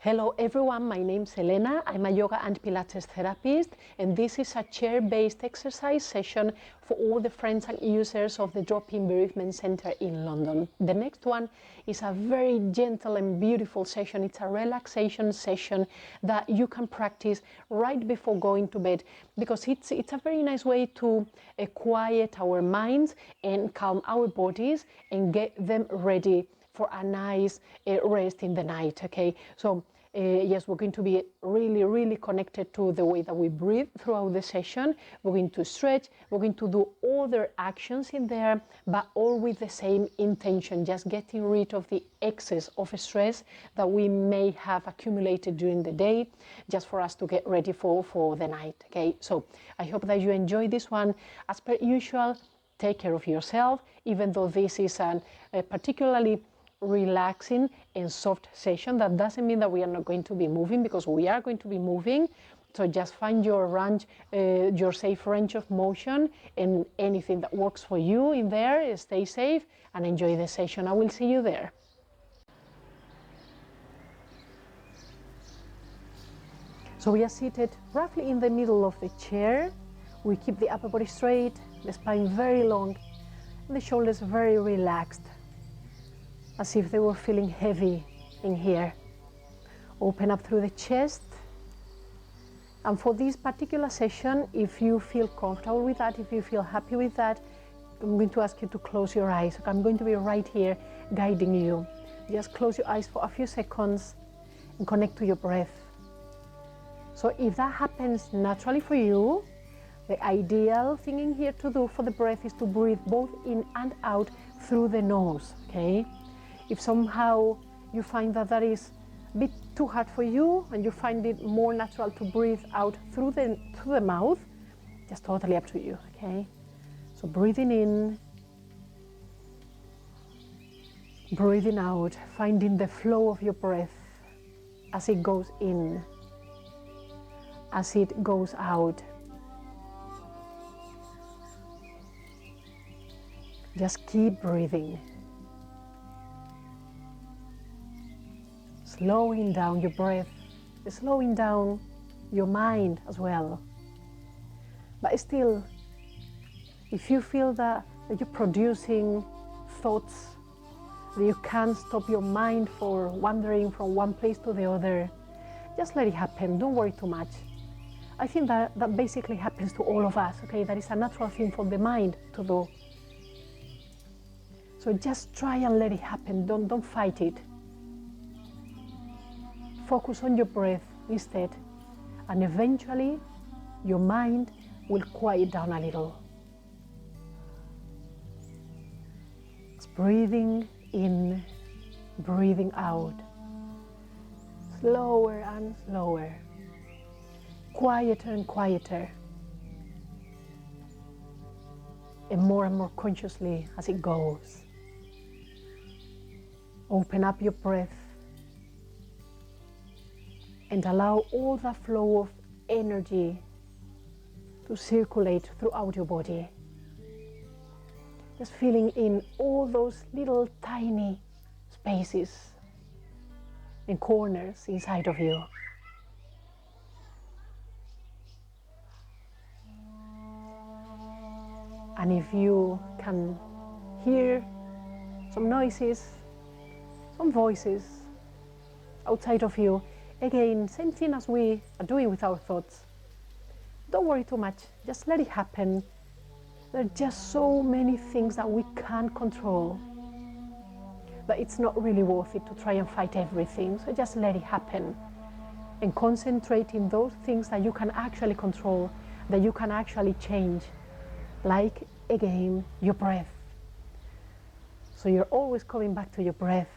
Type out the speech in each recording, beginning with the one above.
Hello everyone, my name's Elena. I'm a yoga and Pilates therapist, and this is a chair-based exercise session for all the friends and users of the Drop-in Bereavement Center in London. The next one is a very gentle and beautiful session. It's a relaxation session that you can practice right before going to bed, because it's a very nice way to quiet our minds and calm our bodies and get them ready for a nice rest in the night. Okay, so yes, we're going to be really connected to the way that we breathe throughout the session. We're going to stretch, we're going to do other actions in there, but all with the same intention, just getting rid of the excess of stress that we may have accumulated during the day, just for us to get ready for the night. Okay, so I hope that you enjoy this one. As per usual, take care of yourself, even though this is a particularly relaxing and soft session. That doesn't mean that we are not going to be moving, because we are going to be moving. So just find your range, your safe range of motion, and anything that works for you in there. Stay safe and enjoy the session. I will see you there. So we are seated roughly in the middle of the chair. We keep the upper body straight, the spine very long, and the shoulders very relaxed, as if they were feeling heavy in here. Open up through the chest. And for this particular session, if you feel comfortable with that, if you feel happy with that, I'm going to ask you to close your eyes. I'm going to be right here guiding you. Just close your eyes for a few seconds and connect to your breath. So if that happens naturally for you, the ideal thing in here to do for the breath is to breathe both in and out through the nose, okay? If somehow you find that that is a bit too hard for you and you find it more natural to breathe out through the mouth, just totally up to you, okay? So breathing in, breathing out, finding the flow of your breath as it goes in, as it goes out. Just keep breathing. Slowing down your breath, slowing down your mind as well. But still, if you feel that you're producing thoughts, that you can't stop your mind for wandering from one place to the other, just let it happen. Don't worry too much. I think that basically happens to all of us, okay? That is a natural thing for the mind to do. So just try and let it happen. Don't fight it. Focus on your breath instead, and eventually your mind will quiet down a little. It's breathing in, breathing out, slower and slower, quieter and quieter, and more consciously as it goes. Open up your breath and allow all the flow of energy to circulate throughout your body. Just feeling in all those little tiny spaces and corners inside of you. And if you can hear some noises, some voices outside of you, again, same thing as we are doing with our thoughts. Don't worry too much, just let it happen. There are just so many things that we can't control, but it's not really worth it to try and fight everything. So just let it happen and concentrate in those things that you can actually control, that you can actually change, like, again, your breath. So you're always coming back to your breath.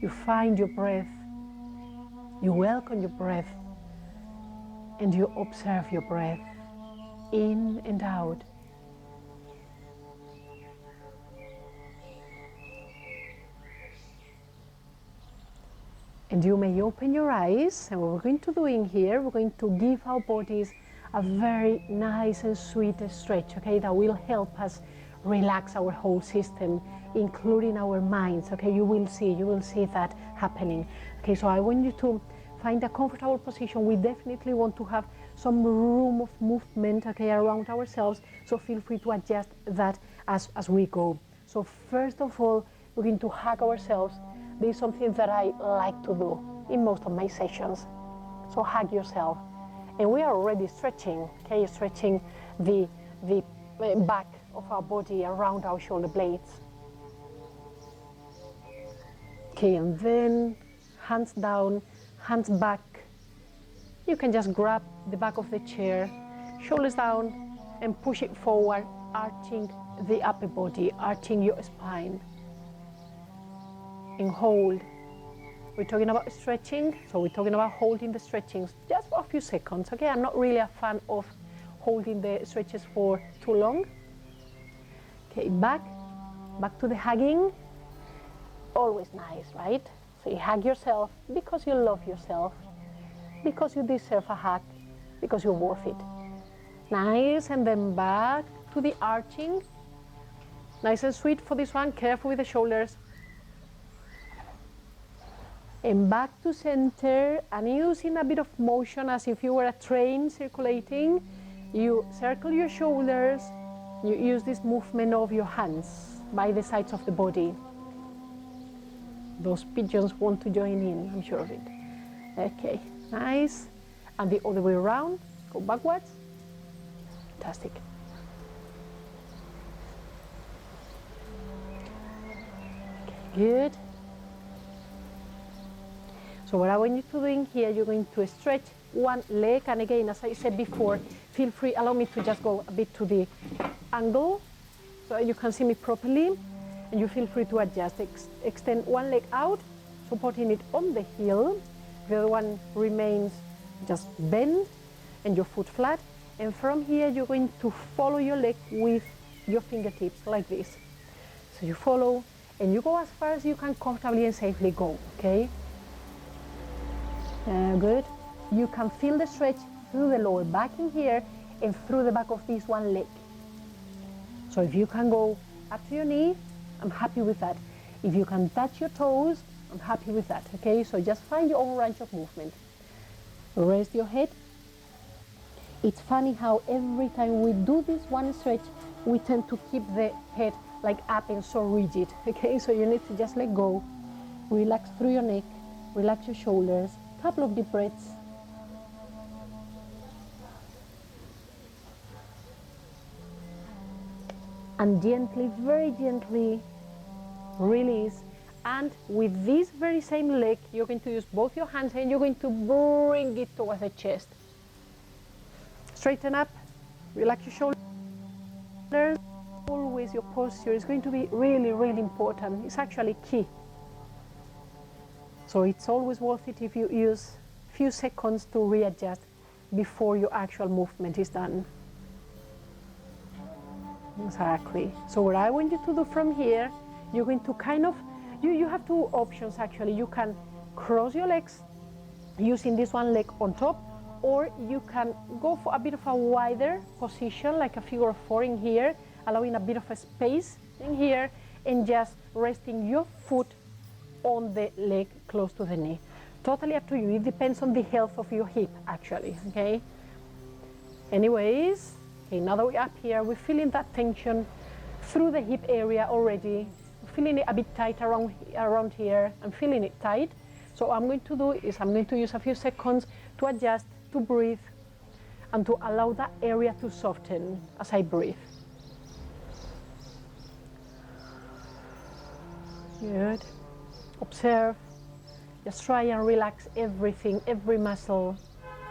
You find your breath, you welcome your breath, and you observe your breath in and out. And you may open your eyes, and what we're going to do in here, we're going to give our bodies a very nice and sweet stretch, okay, that will help us relax our whole system, including our minds. Okay, you will see that happening. Okay, so I want you to find a comfortable position. We definitely want to have some room of movement, okay, around ourselves, so feel free to adjust that as we go. So first of all, we're going to hug ourselves. This is something that I like to do in most of my sessions. So hug yourself. And we are already stretching, okay, stretching the back of our body around our shoulder blades. Okay, and then hands down, hands back. You can just grab the back of the chair, shoulders down, and push it forward, arching the upper body, arching your spine. And hold. We're talking about stretching, so we're talking about holding the stretchings just for a few seconds, okay? I'm not really a fan of holding the stretches for too long. Okay, back to the hugging. Always nice, right? So you hug yourself because you love yourself, because you deserve a hug, because you're worth it. Nice, and then back to the arching. Nice and sweet for this one, careful with the shoulders. And back to center, and using a bit of motion as if you were a train circulating. You circle your shoulders, you use this movement of your hands by the sides of the body. Those pigeons want to join in, I'm sure of it. Okay, nice. And the other way around, go backwards. Fantastic. Okay, good. So what I want you to do in here, you're going to stretch one leg, and again, as I said before, feel free, allow me to just go a bit to the angle so you can see me properly, and you feel free to adjust. Extend one leg out, supporting it on the heel. The other one remains just bent and your foot flat. And from here, you're going to follow your leg with your fingertips like this. So you follow, and you go as far as you can comfortably and safely go, okay? Good. You can feel the stretch through the lower back in here and through the back of this one leg. So if you can go up to your knee, I'm happy with that. If you can touch your toes, I'm happy with that, okay? So just find your own range of movement. Rest your head. It's funny how every time we do this one stretch, we tend to keep the head like up and so rigid, okay? So you need to just let go. Relax through your neck, relax your shoulders. Couple of deep breaths. And gently, very gently release. And with this very same leg, you're going to use both your hands and you're going to bring it towards the chest. Straighten up, relax your shoulders. Always your posture is going to be really, really important. It's actually key. So it's always worth it if you use a few seconds to readjust before your actual movement is done. Exactly. So what I want you to do from here, you're going to kind of, you have two options actually. You can cross your legs using this one leg on top, or you can go for a bit of a wider position, like a figure of four in here, allowing a bit of a space in here, and just resting your foot on the leg close to the knee. Totally up to you. It depends on the health of your hip, actually, okay? Anyways, okay, now that we're up here, we're feeling that tension through the hip area already. Feeling it a bit tight around here. I'm feeling it tight. So what I'm going to do is I'm going to use a few seconds to adjust, to breathe, and to allow that area to soften as I breathe. Good. Observe, just try and relax everything, every muscle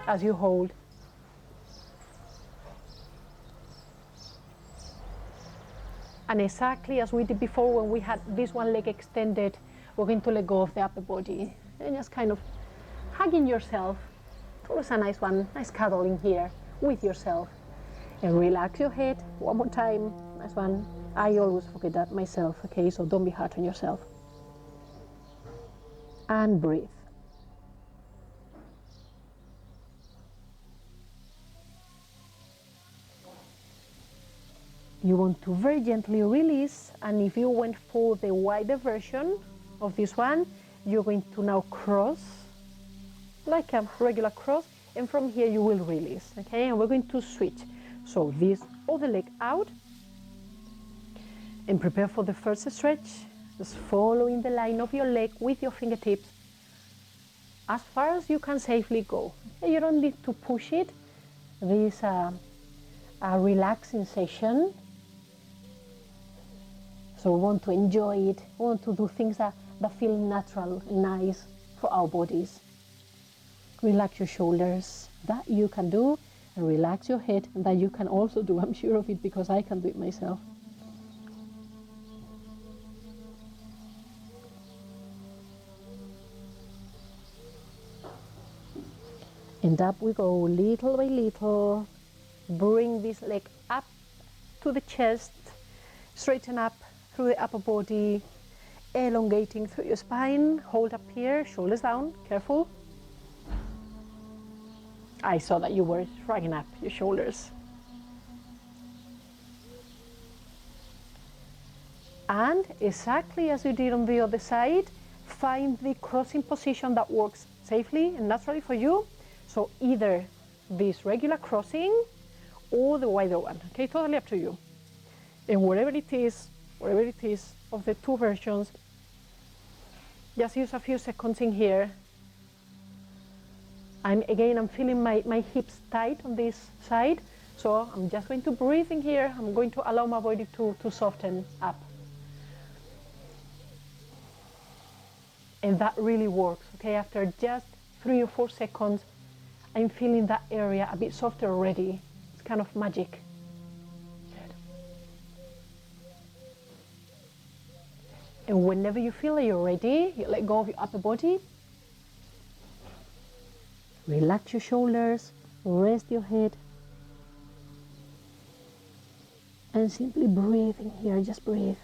as you hold. And exactly as we did before when we had this one leg extended, we're going to let go of the upper body and just kind of hugging yourself. It's always a nice one, nice cuddling here with yourself. And relax your head one more time, nice one. I always forget that myself, okay, so don't be hard on yourself. And breathe. You want to very gently release, and if you went for the wider version of this one, you're going to now cross like a regular cross, and from here you will release, okay? And we're going to switch. So this other leg out, and prepare for the first stretch, just following the line of your leg with your fingertips as far as you can safely go. Okay? You don't need to push it. This is a relaxing session. So we want to enjoy it. We want to do things that feel natural and nice for our bodies. Relax your shoulders, that you can do, and relax your head, that you can also do. I'm sure of it because I can do it myself. And up we go, little by little. Bring this leg up to the chest, straighten up through the upper body, elongating through your spine. Hold up here, shoulders down, careful. I saw that you were shrugging up your shoulders. And exactly as you did on the other side, find the crossing position that works safely and naturally for you. So either this regular crossing or the wider one, okay, totally up to you. And wherever it is of the two versions, just use a few seconds in here. And again, I'm feeling my hips tight on this side, so I'm just going to breathe in here. I'm going to allow my body to soften up. And that really works, okay? After just 3 or 4 seconds, I'm feeling that area a bit softer already. It's kind of magic. Good. And whenever you feel that you're ready, you let go of your upper body. Relax your shoulders, rest your head, and simply breathe in here, just breathe.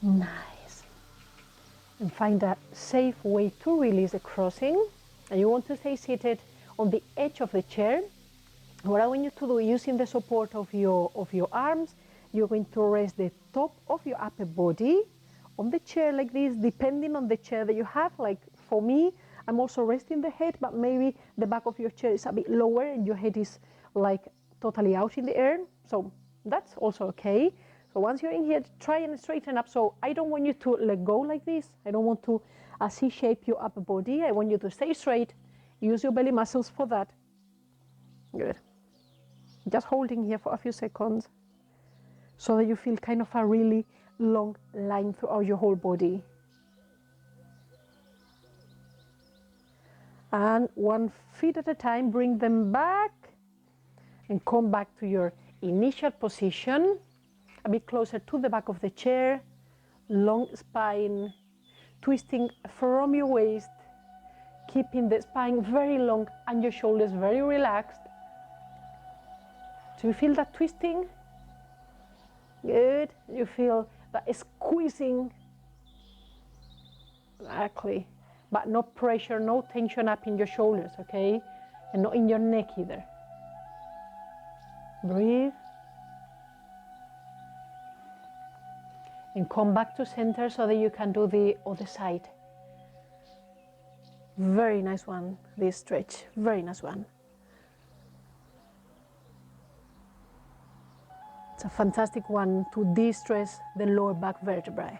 Nice. And find a safe way to release the crossing. And you want to stay seated on the edge of the chair. What I want you to do, using the support of your arms, you're going to rest the top of your upper body on the chair like this, depending on the chair that you have. Like for me, I'm also resting the head, but maybe the back of your chair is a bit lower and your head is like totally out in the air. So that's also okay. So once you're in here, try and straighten up. So I don't want you to let go like this. I don't want to C-shape your upper body. I want you to stay straight. Use your belly muscles for that. Good. Just holding here for a few seconds so that you feel kind of a really long line throughout your whole body. And 1 foot at a time, bring them back and come back to your initial position, a bit closer to the back of the chair, long spine, twisting from your waist, keeping the spine very long and your shoulders very relaxed. Do you feel that twisting? Good. You feel that squeezing. Exactly. But no pressure, no tension up in your shoulders, okay? And not in your neck either. Breathe. And come back to center so that you can do the other side. Very nice one, this stretch. Very nice one. It's a fantastic one to de-stress the lower back vertebrae.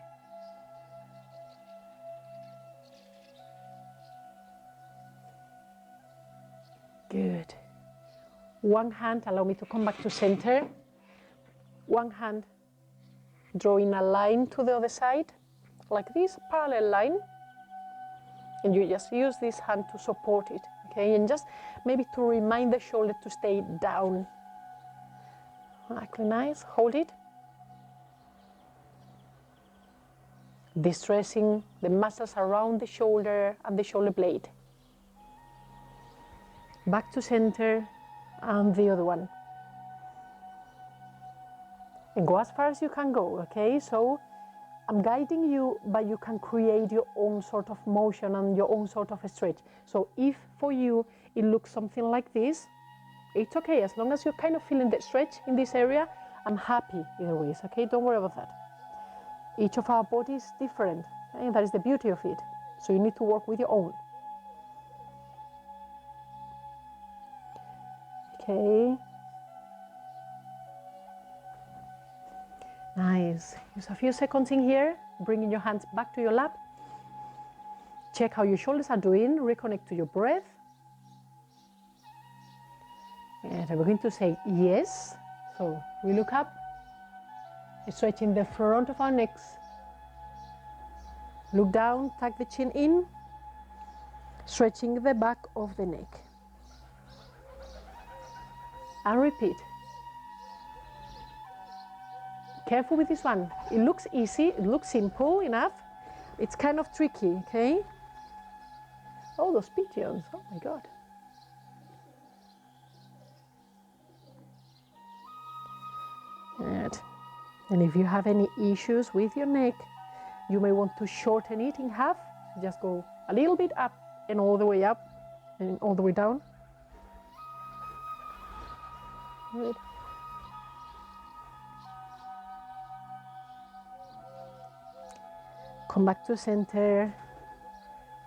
Good. One hand, allow me to come back to center. One hand, drawing a line to the other side, like this, parallel line. And you just use this hand to support it, okay? And just maybe to remind the shoulder to stay down. Exactly, nice. Hold it. Distressing the muscles around the shoulder and the shoulder blade. Back to center and the other one. And go as far as you can go, okay? So I'm guiding you, but you can create your own sort of motion and your own sort of stretch. So if for you it looks something like this, it's okay. As long as you're kind of feeling the stretch in this area, I'm happy either way, okay? Don't worry about that. Each of our bodies is different, and that is the beauty of it. So you need to work with your own. Okay. Nice. Use a few seconds in here, bringing your hands back to your lap. Check how your shoulders are doing, reconnect to your breath. And we're going to say yes. So we look up, stretching the front of our necks. Look down, tuck the chin in, stretching the back of the neck. And repeat. Careful with this one. It looks easy, it looks simple enough. It's kind of tricky, okay? Oh, those pigeons, oh my God. Good. And if you have any issues with your neck, you may want to shorten it in half. Just go a little bit up and all the way up and all the way down. Good. Come back to center.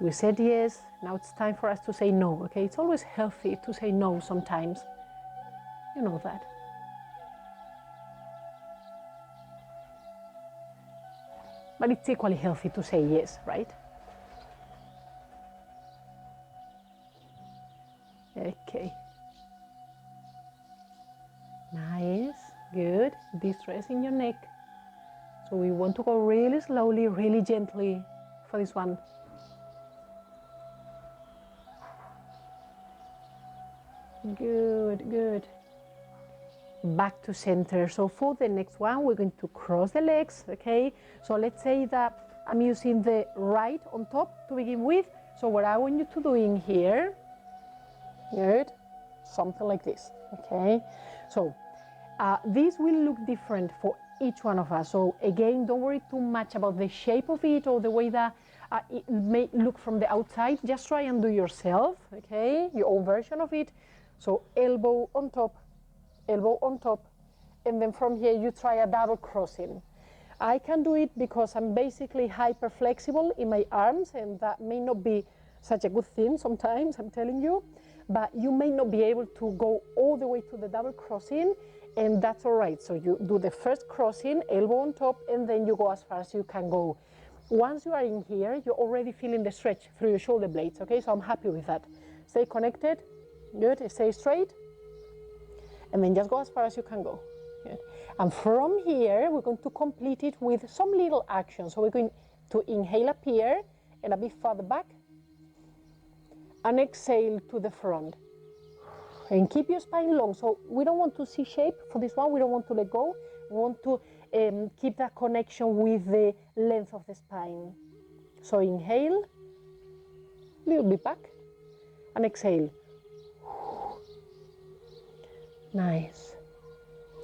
We said yes, now it's time for us to say no, okay? It's always healthy to say no sometimes. You know that. But it's equally healthy to say yes, right? Okay. Nice, good. De-stress in your neck. So we want to go really slowly, really gently for this one. Good, good. Back to center. So for the next one, we're going to cross the legs, okay? So let's say that I'm using the right on top to begin with. So what I want you to do in here, good, something like this, okay? So this will look different for each one of us. So again, don't worry too much about the shape of it or the way that it may look from the outside. Just try and do yourself, okay? Your own version of it. So elbow on top, and then from here you try a double crossing. I can do it because I'm basically hyper flexible in my arms, and that may not be such a good thing sometimes, I'm telling you, but you may not be able to go all the way to the double crossing, and that's all right. So you do the first crossing, elbow on top, and then you go as far as you can go. Once you are in here, you're already feeling the stretch through your shoulder blades, okay? So I'm happy with that. Stay connected, good, stay straight, and then just go as far as you can go. Good. And from here, we're going to complete it with some little action. So we're going to inhale up here and a bit further back, and exhale to the front. And keep your spine long. So we don't want to see shape for this one. We don't want to let go. We want to keep that connection with the length of the spine. So inhale, a little bit back, and exhale. Nice.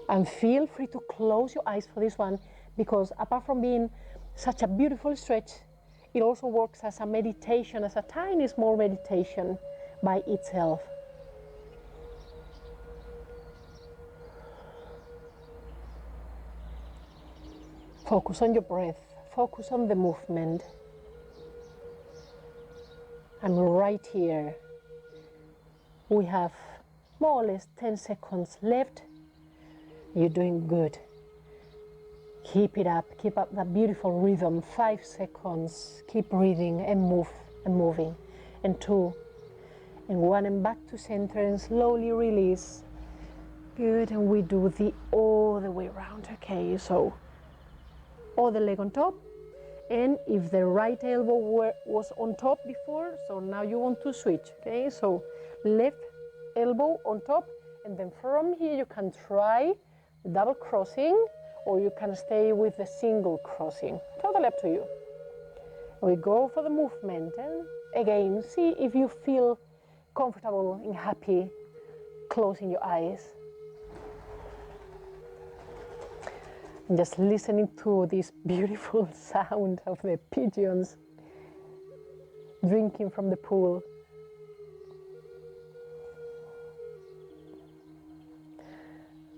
And feel free to close your eyes for this one, because apart from being such a beautiful stretch, it also works as a meditation, as a tiny small meditation by itself. Focus on your breath, focus on the movement. I'm right here. We have more or less 10 seconds left. You're doing good. Keep it up, keep up that beautiful rhythm. 5 seconds, keep breathing and move and moving. And 2, and 1, and back to center and slowly release. Good, and we do the all the way around, okay? So, other leg on top, and if the right elbow was on top before, so now you want to switch, okay? So, left elbow on top, and then from here you can try double crossing, or you can stay with the single crossing. Totally up to you. We go for the movement, and again, see if you feel comfortable and happy closing your eyes. And just listening to this beautiful sound of the pigeons drinking from the pool.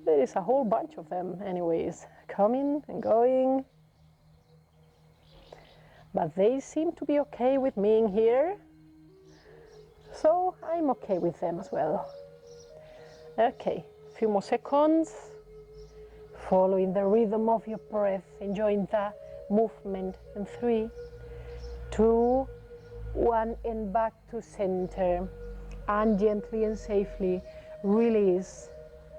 There is a whole bunch of them anyways, coming and going. But they seem to be okay with being here, so I'm okay with them as well. Okay, a few more seconds, following the rhythm of your breath, enjoying the movement. And 3, 2, 1, and back to center. And gently and safely release,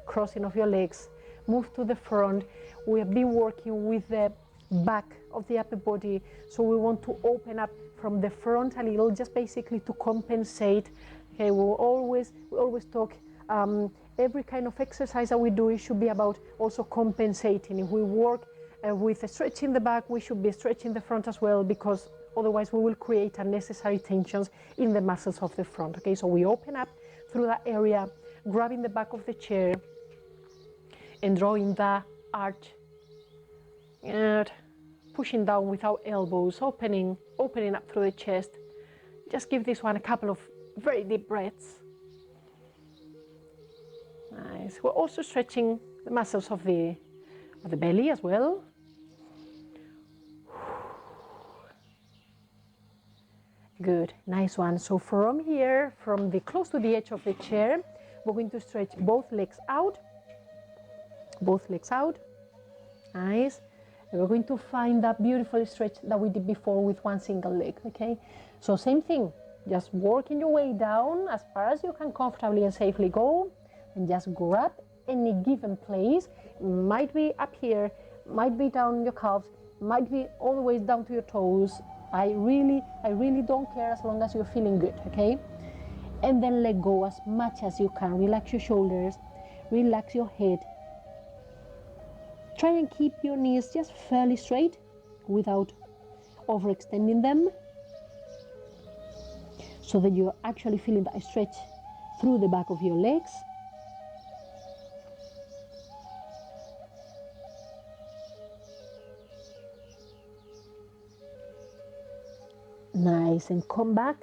crossing of your legs, move to the front. We have been working with the back of the upper body, so we want to open up from the front a little, just basically to compensate. Okay, we always talk, every kind of exercise that we do, it should be about also compensating. If we work with stretching the back, we should be stretching the front as well, because otherwise we will create unnecessary tensions in the muscles of the front. Okay, so we open up through that area, grabbing the back of the chair and drawing the arch and pushing down without elbows, opening up through the chest. Just give this one a couple of very deep breaths. Nice. We're also stretching the muscles of the belly as well. Good, nice one. So from here, from the close to the edge of the chair, we're going to stretch both legs out. Both legs out. Nice. And we're going to find that beautiful stretch that we did before with one single leg, okay? So same thing, just working your way down as far as you can comfortably and safely go, and just grab any given place. Might be up here, might be down your calves, might be all the way down to your toes. I really don't care as long as you're feeling good, okay? And then let go as much as you can. Relax your shoulders, relax your head. Try and keep your knees just fairly straight without overextending them, so that you're actually feeling that stretch through the back of your legs. Nice, and come back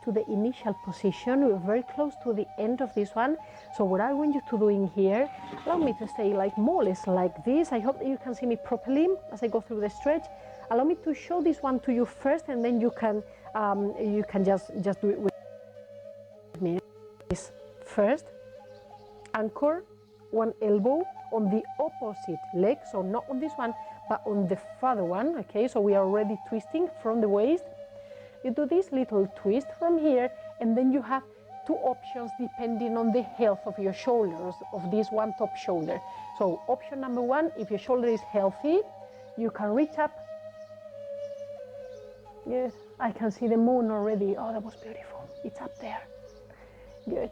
to the initial position. We're very close to the end of this one. So what I want you to do in here, allow me to stay like more or less like this. I hope that you can see me properly as I go through the stretch. Allow me to show this one to you first, and then you can just do it with me. First, anchor one elbow on the opposite leg, so not on this one, but on the further one. Okay, so we are already twisting from the waist. You do this little twist from here, and then you have two options depending on the health of your shoulders, of this one top shoulder. So option number one, if your shoulder is healthy, you can reach up. Yes, I can see the moon already. Oh, that was beautiful. It's up there. Good.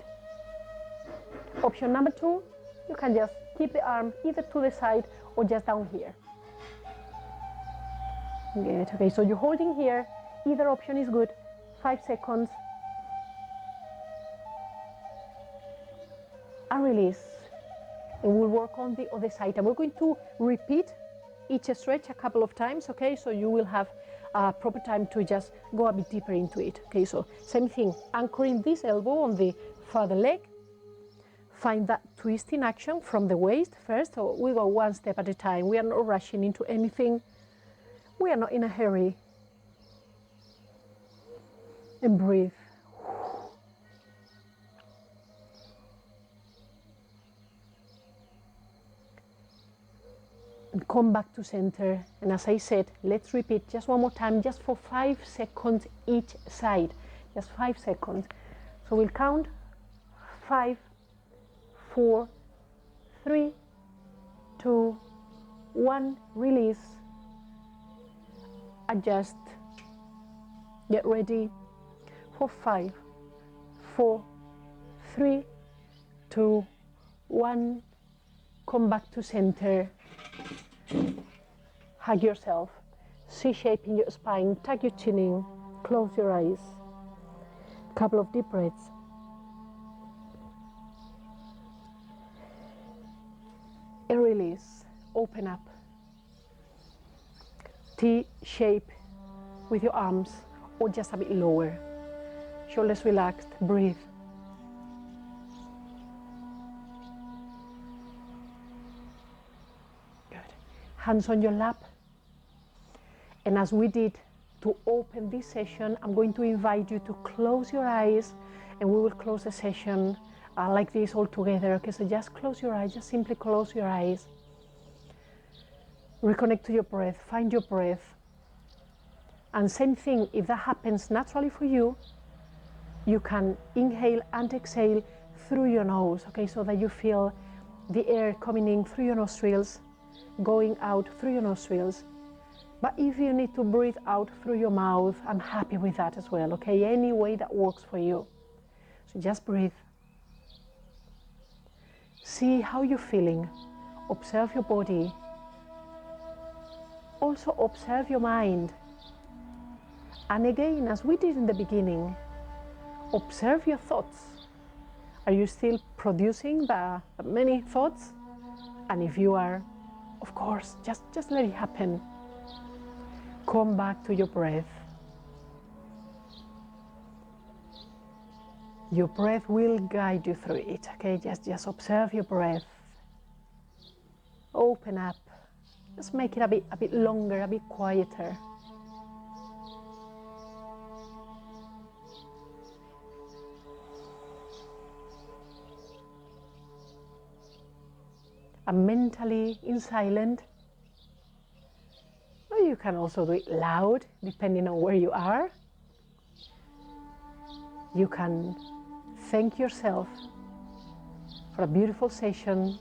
Option number two, you can just keep the arm either to the side or just down here. Good. Okay, so you're holding here. Either option is good. 5 seconds. And release. And we'll work on the other side. And we're going to repeat each stretch a couple of times, okay? So you will have proper time to just go a bit deeper into it. Okay, so same thing. Anchoring this elbow on the further leg. Find that twist in action from the waist first. So we go one step at a time. We are not rushing into anything. We are not in a hurry. And breathe. And come back to center. And as I said, let's repeat just one more time, just for 5 seconds each side. Just 5 seconds. So we'll count 5, 4, 3, 2, 1. Release. Adjust. Get ready. For 5, 4, 3, 2, 1. Come back to center. Hug yourself. C-shape in your spine. Tuck your chin in. Close your eyes. Couple of deep breaths. And release. Open up. T shape with your arms, or just a bit lower. Shoulders relaxed, breathe. Good. Hands on your lap. And as we did to open this session, I'm going to invite you to close your eyes, and we will close the session like this all together. Okay, so just close your eyes, just simply close your eyes. Reconnect to your breath, find your breath. And same thing, if that happens naturally for you, you can inhale and exhale through your nose, okay, so that you feel the air coming in through your nostrils, going out through your nostrils. But if you need to breathe out through your mouth, I'm happy with that as well, okay, any way that works for you. So just breathe. See how you're feeling. Observe your body. Also observe your mind. And again, as we did in the beginning, observe your thoughts. Are you still producing the many thoughts? And if you are, of course, just let it happen. Come back to your breath. Your breath will guide you through it, okay? Just observe your breath. Open up. Just make it a bit longer, a bit quieter. And mentally in silent. Or you can also do it loud, depending on where you are. You can thank yourself for a beautiful session.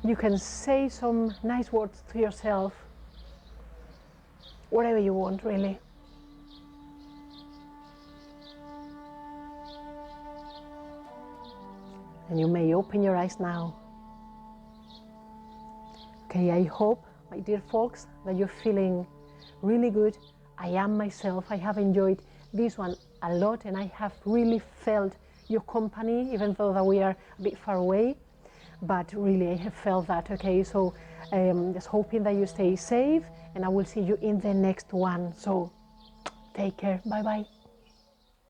You can say some nice words to yourself, whatever you want, really. And you may open your eyes now. Okay, I hope, my dear folks, that you're feeling really good. I am myself. I have enjoyed this one a lot, and I have really felt your company, even though that we are a bit far away. But really, I have felt that, okay? So just hoping that you stay safe, and I will see you in the next one. So take care. Bye-bye.